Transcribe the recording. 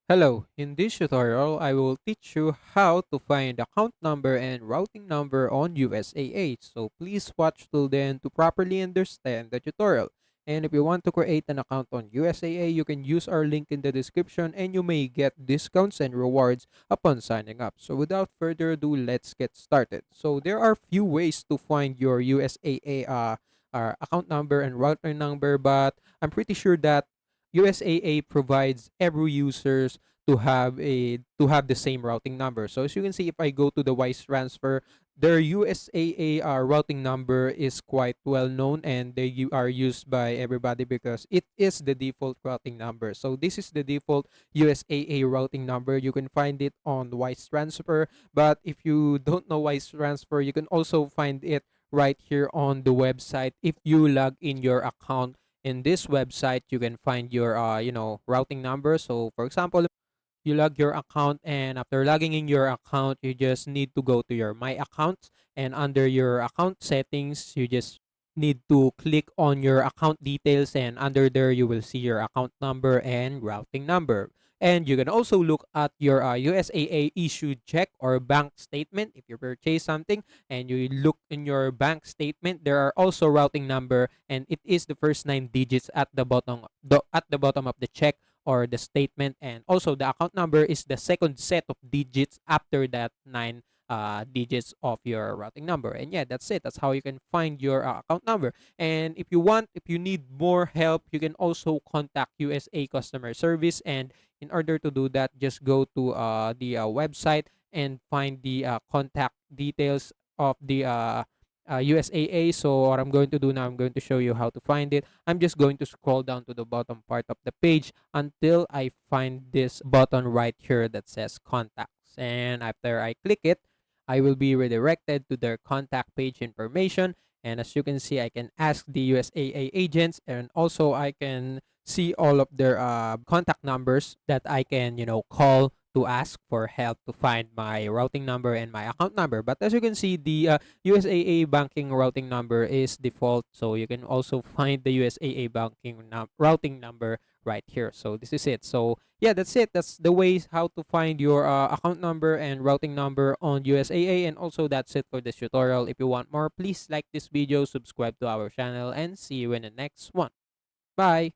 Hello, in this tutorial, I will teach you how to find account number and routing number on USAA. So please watch till then to properly understand the tutorial. And if you want to create an account on USAA, you can use our link in the description and you may get discounts and rewards upon signing up. So without further ado, let's get started. So there are few ways to find your USAA account number and routing number, but I'm pretty sure that USAA provides every users to have the same routing number. So as you can see, if I go to the Wise Transfer, their USAA routing number is quite well known and are used by everybody because it is the default routing number. So this is the default USAA routing number. You can find it on Wise Transfer, but if you don't know Wise Transfer, you can also find it right here on the website if you log in your account. In this website, you can find your routing number. So for example, you log your account, and after logging in your account, you just need to go to your my account, and under your account settings, you just need to click on your account details, and under there you will see your account number and routing number. And you can also look at your USAA issued check or bank statement if you purchase something, and you look in your bank statement. There are also routing number, and it is the first nine digits at the bottom of the check or the statement, and also the account number is the second set of digits after that nine digits of your routing number. And yeah, that's it. That's how you can find your account number. And if you need more help, you can also contact USA customer service. And in order to do that, just go to the website and find the contact details of the USAA. So what I'm going to do now, I'm going to show you how to find it. I'm just going to scroll down to the bottom part of the page until I find this button right here that says contacts. And after I click it, I will be redirected to their contact page information. And as you can see, I can ask the USAA agents, and also I can see all of their contact numbers that I can, call to ask for help to find my routing number and my account number. But as you can see, the USAA banking routing number is default, so you can also find the USAA banking routing number right here. So this is it. So yeah, that's it. That's the ways how to find your account number and routing number on USAA. And also that's it for this tutorial. If you want more, please like this video, subscribe to our channel, and see you in the next one. Bye.